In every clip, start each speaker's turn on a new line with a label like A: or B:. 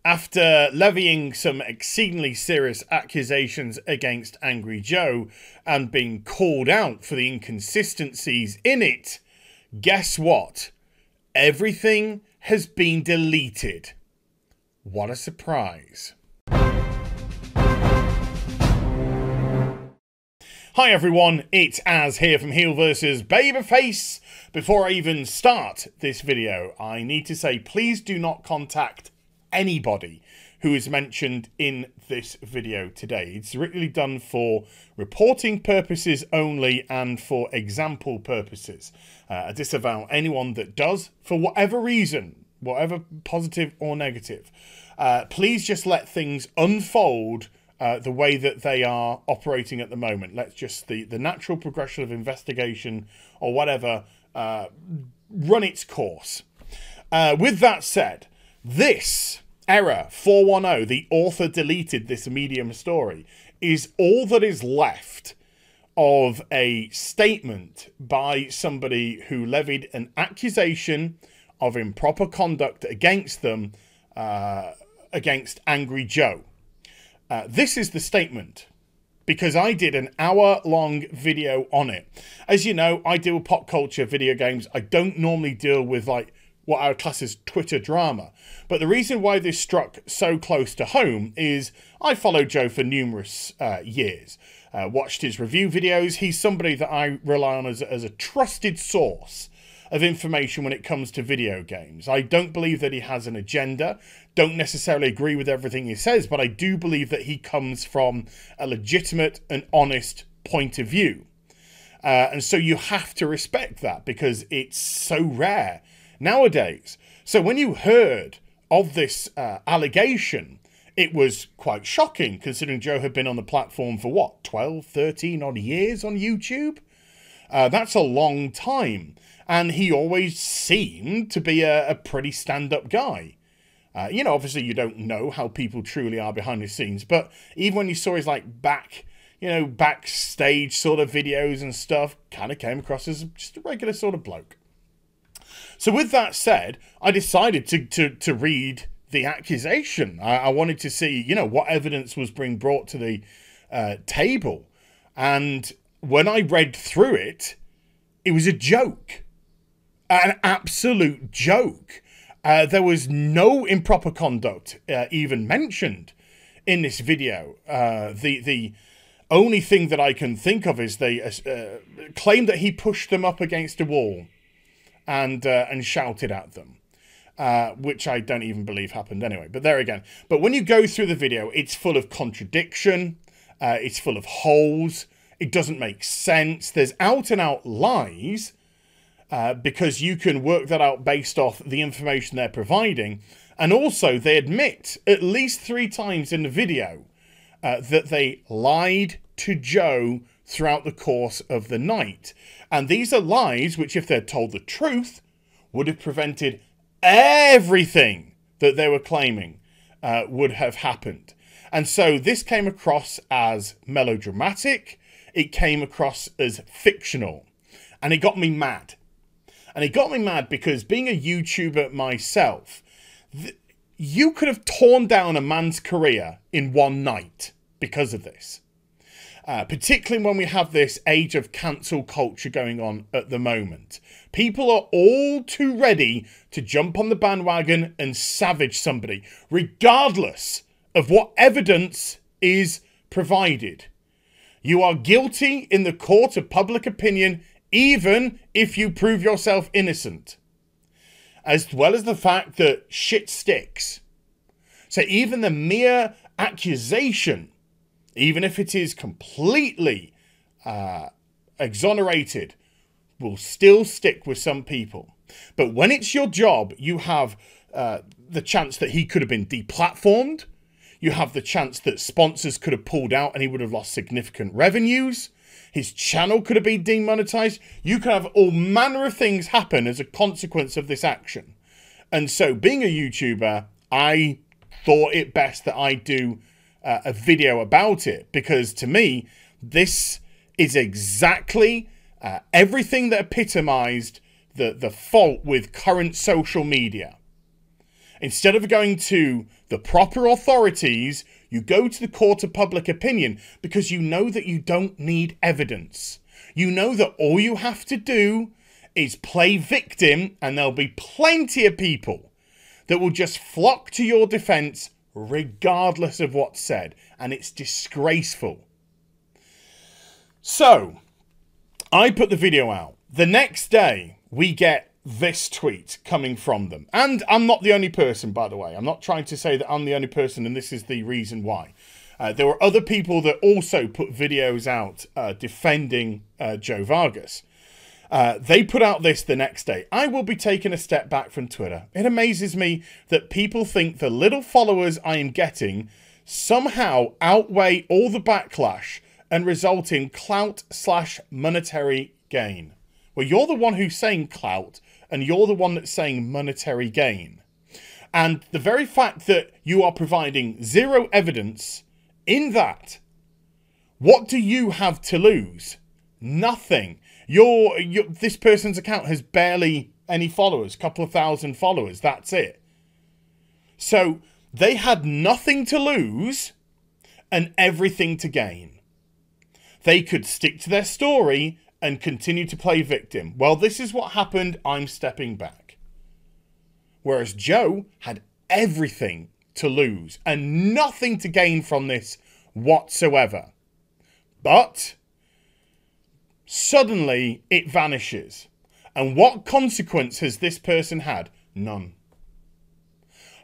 A: After levying some exceedingly serious accusations against Angry Joe and being called out for the inconsistencies in it, guess what? Everything has been deleted. What a surprise. Hi everyone, it's Az here from HeelvsBabyface. Before I even start this video, I need to say please do not contact anybody who is mentioned in this video today. It's really done for reporting purposes only and for example purposes. I disavow anyone that does, for whatever reason, whatever positive or negative. Please just let things unfold the way that they are operating at the moment. Let's just, the natural progression of investigation or whatever, run its course. With that said, this error 410, the author deleted this Medium story, is all that is left of a statement by somebody who levied an accusation of improper conduct against them, against Angry Joe. This is the statement, because I did an hour-long video on it. As you know, I deal with pop culture, video games. I don't normally deal with, like, what I would class as Twitter drama. But the reason why this struck so close to home is I followed Joe for numerous years. Watched his review videos. He's somebody that I rely on as a trusted source of information when it comes to video games. I don't believe that he has an agenda. Don't necessarily agree with everything he says, but I do believe that he comes from a legitimate and honest point of view. And so you have to respect that because it's so rare nowadays. So when you heard of this allegation, it was quite shocking considering Joe had been on the platform for what, 12, 13 odd years on YouTube? That's a long time. And he always seemed to be a pretty stand-up guy. You know, obviously you don't know how people truly are behind the scenes, but even when you saw his like backstage sort of videos and stuff, kind of came across as just a regular sort of bloke. So with that said, I decided to read the accusation. I wanted to see, you know, what evidence was being brought to the table. And when I read through it, it was a joke. An absolute joke. There was no improper conduct even mentioned in this video. The only thing that I can think of is they claim that he pushed them up against a wall and shouted at them, which I don't even believe happened anyway. But there again. But when you go through the video, it's full of contradiction. It's full of holes. It doesn't make sense. There's out and out lies. Because you can work that out based off the information they're providing. And also, they admit at least 3 times in the video that they lied to Joe throughout the course of the night. And these are lies which, if they're told the truth, would have prevented everything that they were claiming would have happened. And so this came across as melodramatic. It came across as fictional. And it got me mad. And it got me mad because being a YouTuber myself, you could have torn down a man's career in one night because of this. Particularly when we have this age of cancel culture going on at the moment. People are all too ready to jump on the bandwagon and savage somebody, regardless of what evidence is provided. You are guilty in the court of public opinion even if you prove yourself innocent. As well as the fact that shit sticks. So even the mere accusation, even if it is completely exonerated, will still stick with some people. But when it's your job, you have the chance that he could have been deplatformed. You have the chance that sponsors could have pulled out and he would have lost significant revenues. His channel could have been demonetized. You could have all manner of things happen as a consequence of this action. And so being a YouTuber, I thought it best that I do a video about it. Because to me, this is exactly everything that epitomized the fault with current social media. Instead of going to the proper authorities, you go to the court of public opinion because you know that you don't need evidence. You know that all you have to do is play victim, and there'll be plenty of people that will just flock to your defense regardless of what's said. And it's disgraceful. So, I put the video out. The next day, we get this tweet coming from them. And I'm not the only person, by the way. I'm not trying to say that I'm the only person and this is the reason why. There were other people that also put videos out defending Joe Vargas. They put out this the next day. I will be taking a step back from Twitter. It amazes me that people think the little followers I am getting somehow outweigh all the backlash and result in clout/monetary gain. Well, you're the one who's saying clout, and you're the one that's saying monetary gain. And the very fact that you are providing zero evidence in that, what do you have to lose? Nothing. This person's account has barely any followers, a couple of thousand followers, that's it. So they had nothing to lose and everything to gain. They could stick to their story and continue to play victim. Well, this is what happened, I'm stepping back. Whereas Joe had everything to lose and nothing to gain from this whatsoever. But suddenly it vanishes. And what consequence has this person had? None.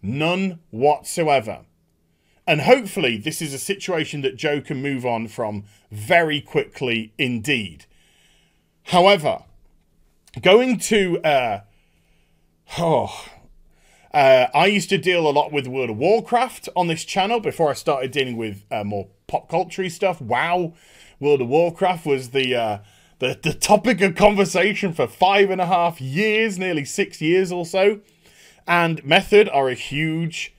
A: None whatsoever. And hopefully this is a situation that Joe can move on from very quickly indeed. However, going to... I used to deal a lot with World of Warcraft on this channel before I started dealing with more pop culture stuff. WoW, World of Warcraft was the topic of conversation for 5.5 years, nearly 6 years or so. And Method are a huge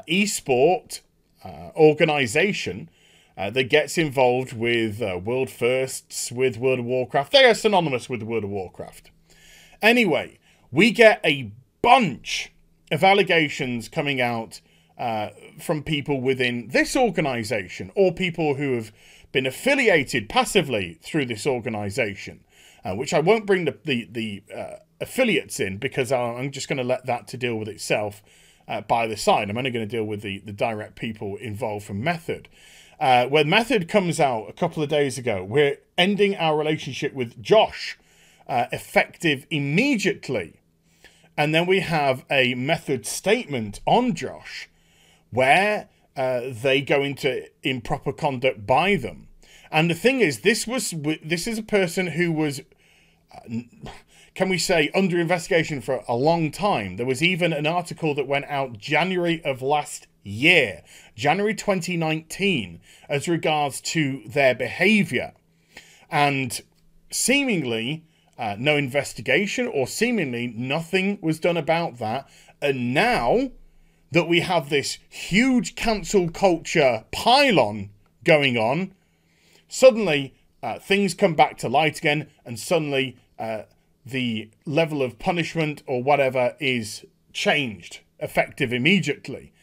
A: esport organization that gets involved with world firsts with World of Warcraft. They are synonymous with the World of Warcraft. Anyway, we get a bunch of allegations coming out from people within this organization or people who have been affiliated passively through this organization, which I won't bring the affiliates in because I'm just going to let that to deal with itself by the side. I'm only going to deal with the direct people involved from Method. When Method comes out a couple of days ago, we're ending our relationship with Josh effective immediately. And then we have a Method statement on Josh where they go into improper conduct by them. And the thing is, this is a person who was, can we say, under investigation for a long time. There was even an article that went out January of last year, January 2019, as regards to their behavior. And seemingly no investigation or seemingly nothing was done about that. And now that we have this huge cancel culture pylon going on, suddenly things come back to light again, and suddenly the level of punishment or whatever is changed, effective immediately.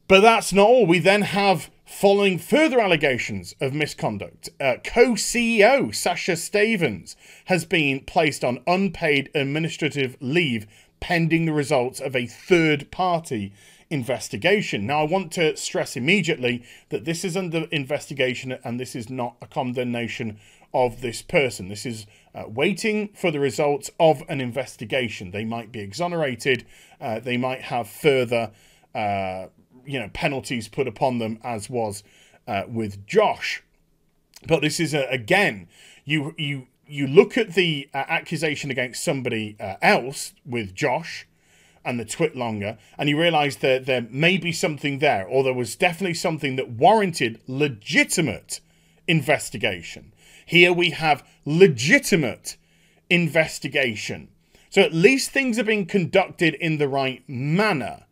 A: But that's not all. We then have, following further allegations of misconduct, co-CEO Sasha Stevens has been placed on unpaid administrative leave pending the results of a third-party investigation. Now, I want to stress immediately that this is under investigation and this is not a condemnation of this person. This is waiting for the results of an investigation. They might be exonerated. They might have further penalties put upon them, as was with Josh. But this is again, you look at the accusation against somebody else with Josh and the twit longer, and you realise that there may be something there, or there was definitely something that warranted legitimate investigation. Here we have legitimate investigation. So at least things are being conducted in the right manner.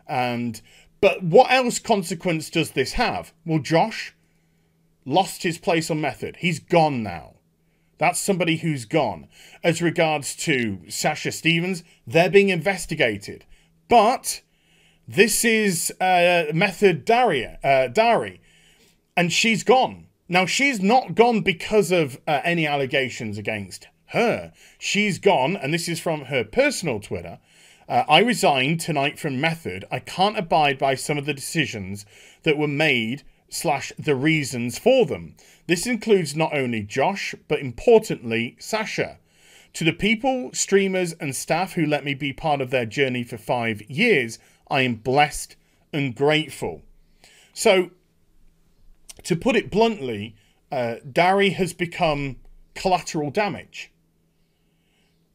A: But what else consequence does this have? Well, Josh lost his place on Method. He's gone now. That's somebody who's gone. As regards to Sasha Stevens, they're being investigated But this is Method Dari, and she's gone. Now, she's not gone because of any allegations against her. She's gone, and this is from her personal Twitter. I resigned tonight from Method. I can't abide by some of the decisions that were made / the reasons for them. This includes not only Josh, but importantly, Sasha. To the people, streamers and staff who let me be part of their journey for 5 years, I am blessed and grateful. So, to put it bluntly, Dari has become collateral damage.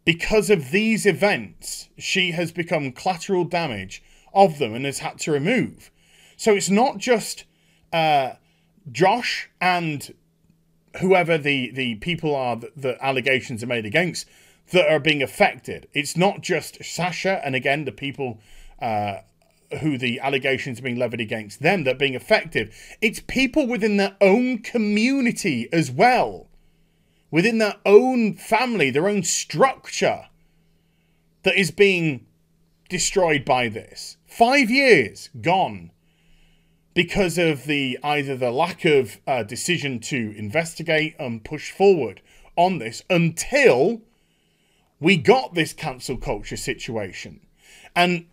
A: Because of these events, she has become collateral damage of them and has had to remove. So it's not just Josh and whoever the people are that the allegations are made against that are being affected. It's not just Sasha and, again, the people who the allegations are being levied against them that are being affected. It's people within their own community as well. Within their own family, their own structure, that is being destroyed by this. 5 years gone because of either the lack of decision to investigate and push forward on this until we got this cancel culture situation. And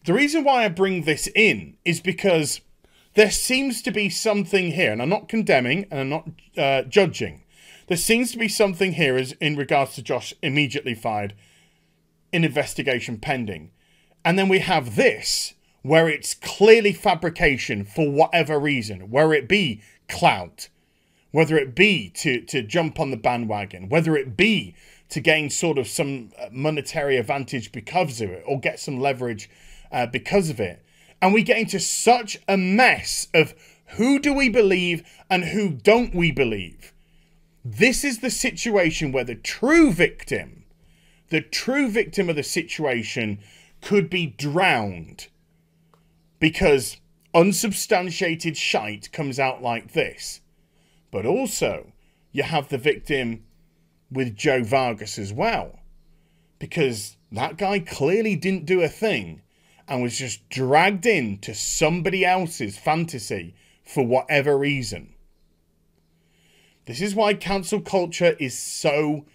A: the reason why I bring this in is because there seems to be something here, and I'm not condemning and I'm not judging. There seems to be something here as in regards to Josh immediately fired, in investigation pending. And then we have this, where it's clearly fabrication for whatever reason, whether it be clout, whether it be to jump on the bandwagon, whether it be to gain sort of some monetary advantage because of it, or get some leverage because of it. And we get into such a mess of who do we believe and who don't we believe. This is the situation where the true victim of the situation could be drowned because unsubstantiated shite comes out like this. But also, you have the victim with Joe Vargas as well, because that guy clearly didn't do a thing and was just dragged into somebody else's fantasy for whatever reason. This is why cancel culture is so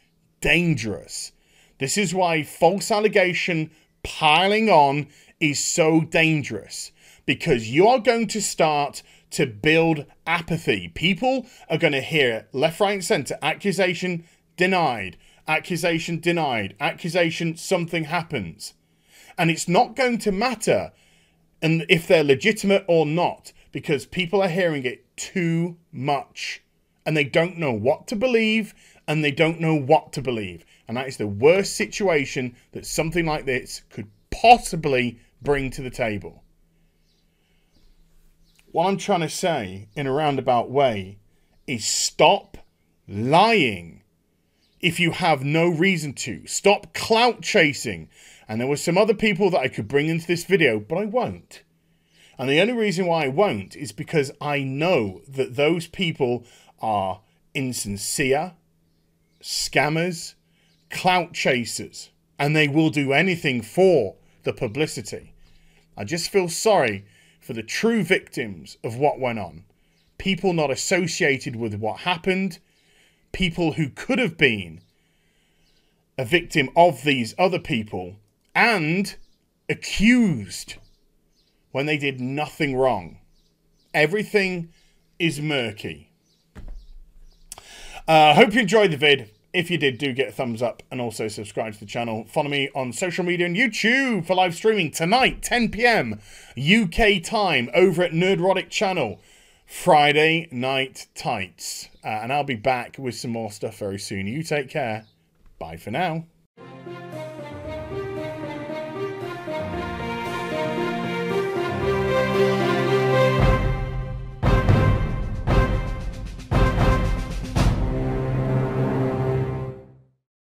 A: dangerous. This is why false allegation piling on is so dangerous. Because you are going to start to build apathy. People are going to hear left, right, and centre. Accusation denied. Accusation denied. Accusation something happens. And it's not going to matter and if they're legitimate or not. Because people are hearing it too much. And they don't know what to believe, and they don't know what to believe. And that is the worst situation that something like this could possibly bring to the table. What I'm trying to say, in a roundabout way, is stop lying if you have no reason to. Stop clout chasing. And there were some other people that I could bring into this video, but I won't. And the only reason why I won't is because I know that those people are insincere, scammers, clout chasers, and they will do anything for the publicity. I just feel sorry for the true victims of what went on. People not associated with what happened, people who could have been a victim of these other people and accused when they did nothing wrong. Everything is murky. Hope you enjoyed the vid. If you did, do get a thumbs up and also subscribe to the channel. Follow me on social media and YouTube for live streaming tonight, 10 PM UK time over at Nerdrotic channel. Friday Night Tights. And I'll be back with some more stuff very soon. You take care. Bye for now.